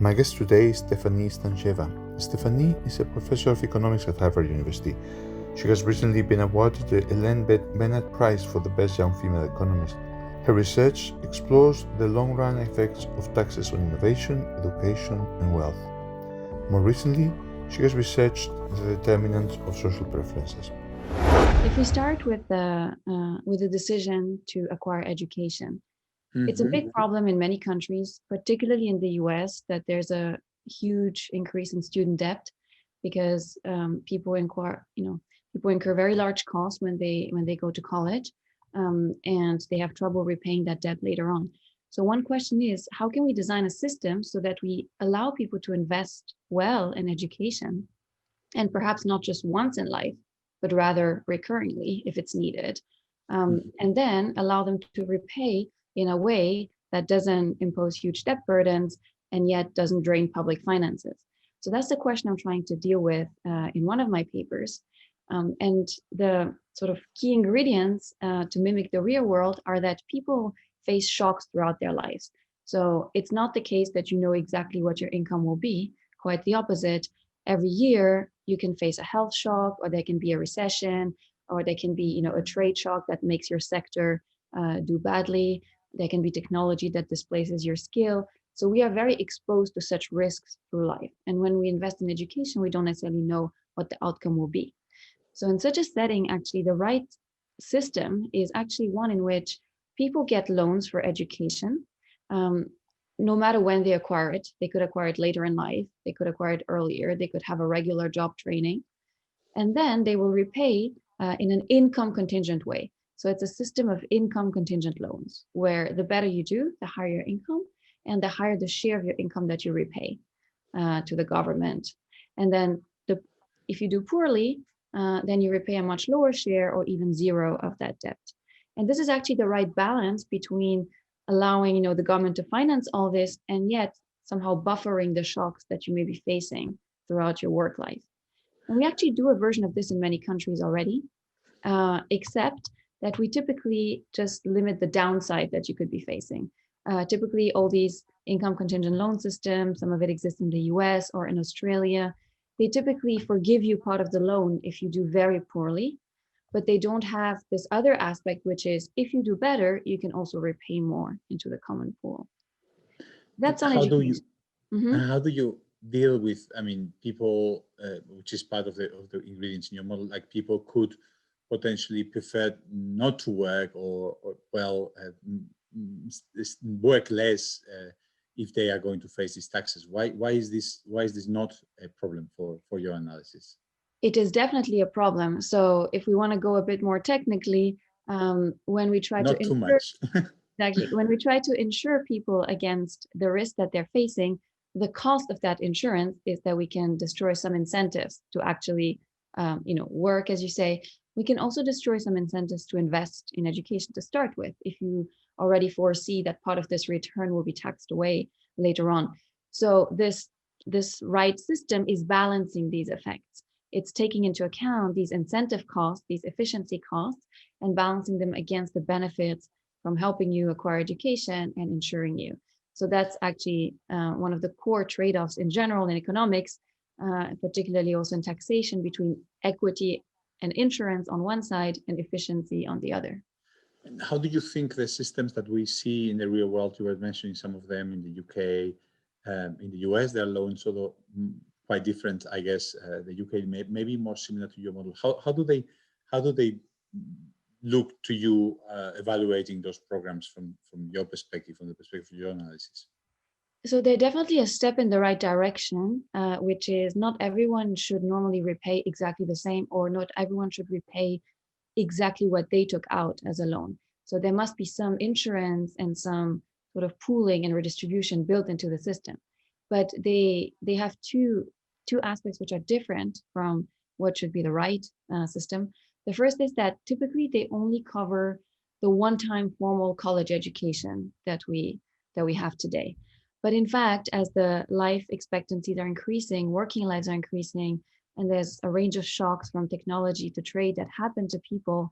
My guest today is Stefanie Stantcheva. Stefanie is a professor of economics at Harvard University. She has recently been awarded the Ellen Bennett Prize for the Best Young Female Economist. Her research explores the long-run effects of taxes on innovation, education, and wealth. More recently, she has researched the determinants of social preferences. If we start with the decision to acquire education, it's a big problem in many countries, particularly in the US, that there's a huge increase in student debt because people incur very large costs when they go to college, and they have trouble repaying that debt later on. So one question is, how can we design a system so that we allow people to invest well in education, and perhaps not just once in life, but rather recurringly if it's needed, and then allow them to repay in a way that doesn't impose huge debt burdens and yet doesn't drain public finances. So that's the question I'm trying to deal with in one of my papers. And the sort of key ingredients to mimic the real world are that people face shocks throughout their lives. So it's not the case that you know exactly what your income will be, quite the opposite. Every year you can face a health shock, or there can be a recession, or there can be a trade shock that makes your sector do badly. There can be technology that displaces your skill. So we are very exposed to such risks through life. And when we invest in education, we don't necessarily know what the outcome will be. So in such a setting, actually, the right system is actually one in which people get loans for education, no matter when they acquire it. They could acquire it later in life. They could acquire it earlier. They could have a regular job training. And then they will repay in an income contingent way. So it's a system of income contingent loans, where the better you do, the higher your income, and the higher the share of your income that you repay to the government. And then if you do poorly, then you repay a much lower share or even zero of that debt. And this is actually the right balance between allowing the government to finance all this and yet somehow buffering the shocks that you may be facing throughout your work life. And we actually do a version of this in many countries already, except that we typically just limit the downside that you could be facing. Typically, all these income contingent loan systems, some of it exists in the US or in Australia, they typically forgive you part of the loan if you do very poorly, but they don't have this other aspect, which is if you do better, you can also repay more into the common pool. That's on education. How do you deal with, people, which is part of the ingredients in your model, like people could potentially prefer not to work or work less if they are going to face these taxes? Why is this not a problem for your analysis? It is definitely a problem. So if we want to go a bit more technically, when we try not to too much. Exactly, when we try to insure people against the risk that they're facing, the cost of that insurance is that we can destroy some incentives to actually work, as you say. We can also destroy some incentives to invest in education to start with, if you already foresee that part of this return will be taxed away later on. So this right system is balancing these effects. It's taking into account these incentive costs, these efficiency costs, and balancing them against the benefits from helping you acquire education and insuring you. So that's actually one of the core trade-offs in general in economics, particularly also in taxation, between equity and insurance on one side and efficiency on the other. And how do you think the systems that we see in the real world, you were mentioning some of them in the UK, in the US, their loans, although quite different, I guess. The UK may be more similar to your model. How do they look to you evaluating those programs from your perspective, from the perspective of your analysis? So they're definitely a step in the right direction, which is not everyone should normally repay exactly the same, or not everyone should repay exactly what they took out as a loan. So there must be some insurance and some sort of pooling and redistribution built into the system. But they have two aspects which are different from what should be the right system. The first is that typically they only cover the one-time formal college education that we have today. But in fact, as the life expectancies are increasing, working lives are increasing, and there's a range of shocks from technology to trade that happen to people,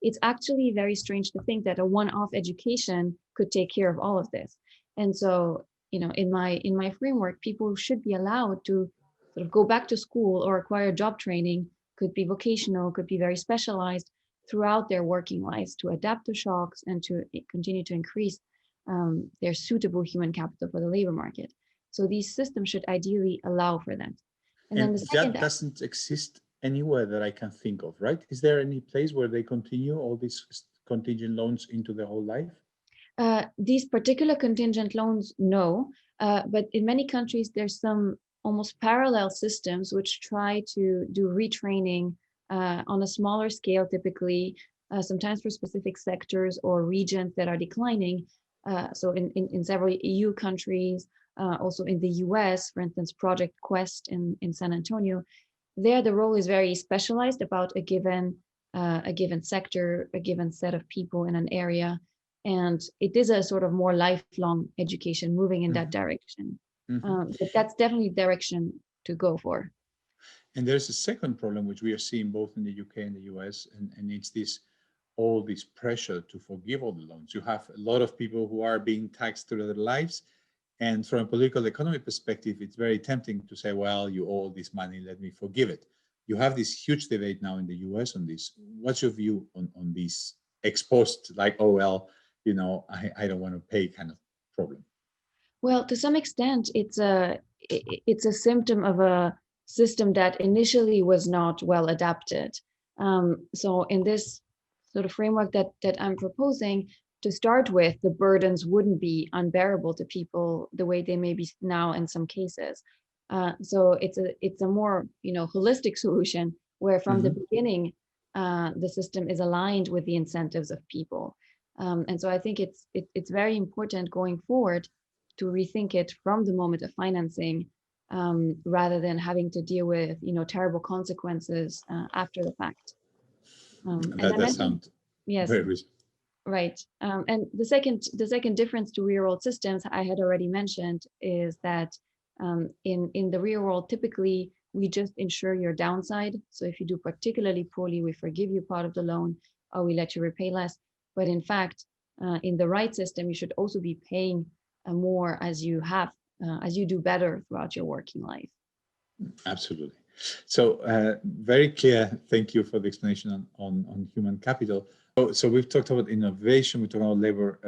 it's actually very strange to think that a one-off education could take care of all of this. And so in my framework, people should be allowed to sort of go back to school or acquire job training, could be vocational, could be very specialized throughout their working lives to adapt to shocks and to continue to increase their suitable human capital for the labor market. So these systems should ideally allow for that. And then the second, that doesn't exist anywhere that I can think of, right? Is there any place where they continue all these contingent loans into their whole life? These particular contingent loans, no, but in many countries, there's some almost parallel systems which try to do retraining on a smaller scale, typically, sometimes for specific sectors or regions that are declining. So in several EU countries, also in the US, for instance, Project Quest in San Antonio, there the role is very specialized about a given sector, a given set of people in an area. And it is a sort of more lifelong education moving in that direction. But that's definitely the direction to go for. And there's a second problem, which we are seeing both in the UK and the US, and it's all this pressure to forgive all the loans. You have a lot of people who are being taxed through their lives. And from a political economy perspective, it's very tempting to say, well, you owe all this money, let me forgive it. You have this huge debate now in the US on this. What's your view on this ex post, like, oh, well, I don't want to pay kind of problem? Well, to some extent, it's a symptom of a system that initially was not well adapted. So in this sort of framework that I'm proposing, to start with, the burdens wouldn't be unbearable to people the way they may be now in some cases. So it's a more holistic solution where from the beginning the system is aligned with the incentives of people. And so I think it's very important going forward to rethink it from the moment of financing, rather than having to deal with terrible consequences after the fact. That does sound very reasonable. Right. And the second difference to real world systems I had already mentioned is that in the real world, typically we just insure your downside. So if you do particularly poorly, we forgive you part of the loan or we let you repay less. But in fact, in the right system, you should also be paying more as you do better throughout your working life. Absolutely. So very clear. Thank you for the explanation on human capital. So we've talked about innovation, we talked about labor,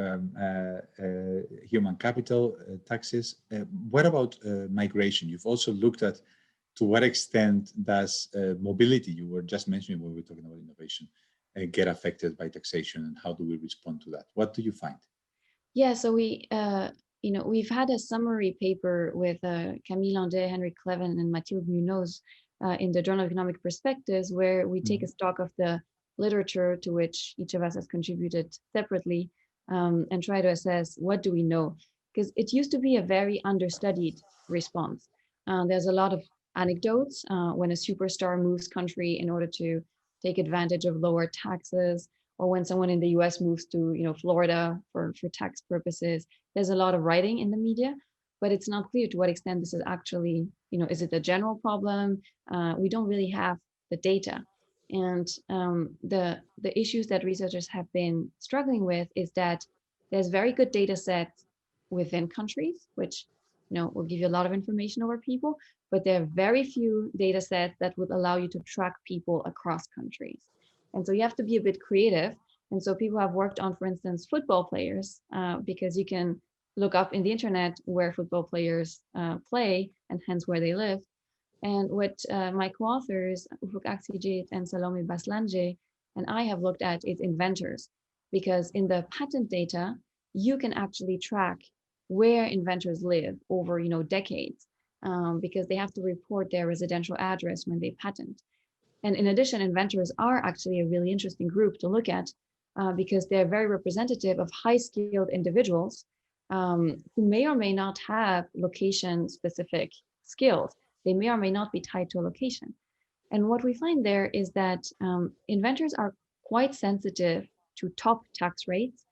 human capital, taxes. What about migration? You've also looked at to what extent does mobility, you were just mentioning when we were talking about innovation, get affected by taxation, and how do we respond to that? What do you find? Yeah, so we've had a summary paper with Camille Landais, Henrik Cleven, and Mathilde Munoz in the Journal of Economic Perspectives, where we take a stock of the literature to which each of us has contributed separately, and try to assess what do we know, because it used to be a very understudied response. There's a lot of anecdotes when a superstar moves country in order to take advantage of lower taxes, or when someone in the US moves to Florida for tax purposes. There's a lot of writing in the media, but it's not clear to what extent this is actually, is it a general problem? We don't really have the data. And the issues that researchers have been struggling with is that there's very good data sets within countries, which will give you a lot of information over people, but there are very few data sets that would allow you to track people across countries. And so you have to be a bit creative. And so people have worked on, for instance, football players, because you can look up in the internet where football players play and hence where they live. And what my co-authors, Ufuk Aksigit and Salome Baslange, and I have looked at is inventors, because in the patent data, you can actually track where inventors live over decades, because they have to report their residential address when they patent. And in addition, inventors are actually a really interesting group to look at, because they're very representative of high-skilled individuals who may or may not have location-specific skills. They may or may not be tied to a location. And what we find there is that inventors are quite sensitive to top tax rates,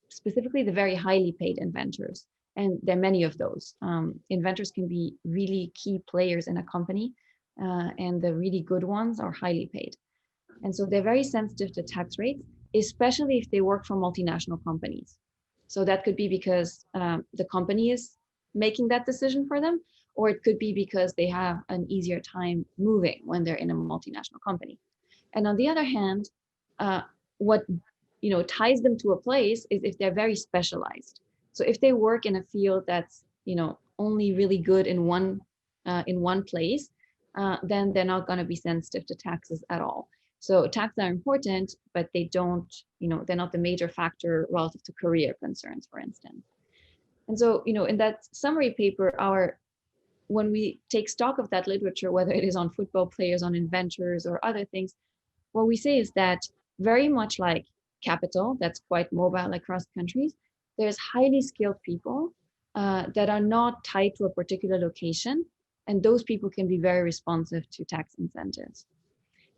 specifically the very highly paid inventors. And there are many of those. Inventors can be really key players in a company, and the really good ones are highly paid. And so they're very sensitive to tax rates, especially if they work for multinational companies. So that could be because the company is making that decision for them, or it could be because they have an easier time moving when they're in a multinational company. And on the other hand, what ties them to a place is if they're very specialized. So if they work in a field that's only really good in one place, then they're not going to be sensitive to taxes at all. So taxes are important, but they don't, they're not the major factor relative to career concerns, for instance. And so, in that summary paper, when we take stock of that literature, whether it is on football players, on inventors, or other things, what we say is that very much like capital, that's quite mobile across countries, there's highly skilled people that are not tied to a particular location, and those people can be very responsive to tax incentives.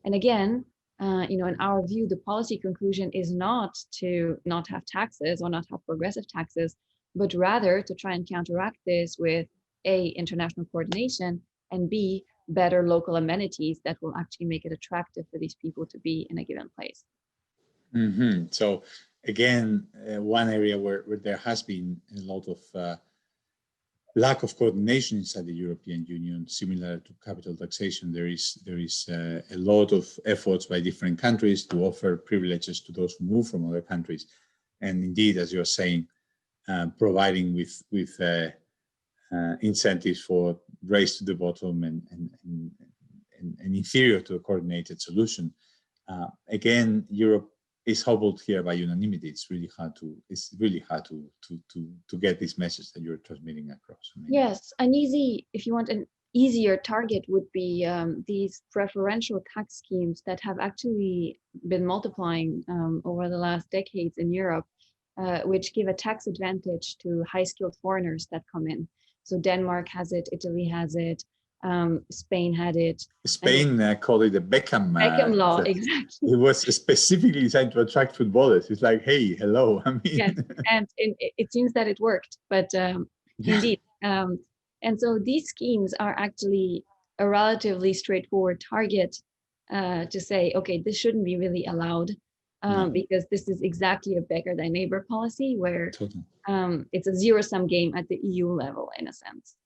And again, in our view, the policy conclusion is not to not have taxes or not have progressive taxes, but rather to try and counteract this with A, international coordination, and B, better local amenities that will actually make it attractive for these people to be in a given place. Mm-hmm. So again, one area where there has been a lot of lack of coordination inside the European Union, similar to capital taxation, there is a lot of efforts by different countries to offer privileges to those who move from other countries, and indeed, as you're saying, providing with incentives for race to the bottom and inferior to a coordinated solution. Again, Europe is hobbled here by unanimity. It's really hard to get this message that you're transmitting across. Yes, if you want an easier target would be these preferential tax schemes that have actually been multiplying over the last decades in Europe, which give a tax advantage to high-skilled foreigners that come in. So Denmark has it, Italy has it, Spain had it. Spain called it the Beckham law, exactly. It was specifically designed to attract footballers. It's like, hey, hello. I mean, yes, and it seems that it worked, but indeed. And so these schemes are actually a relatively straightforward target to say, okay, this shouldn't be really allowed because this is exactly a beggar thy neighbor policy where it's a zero-sum game at the EU level, in a sense.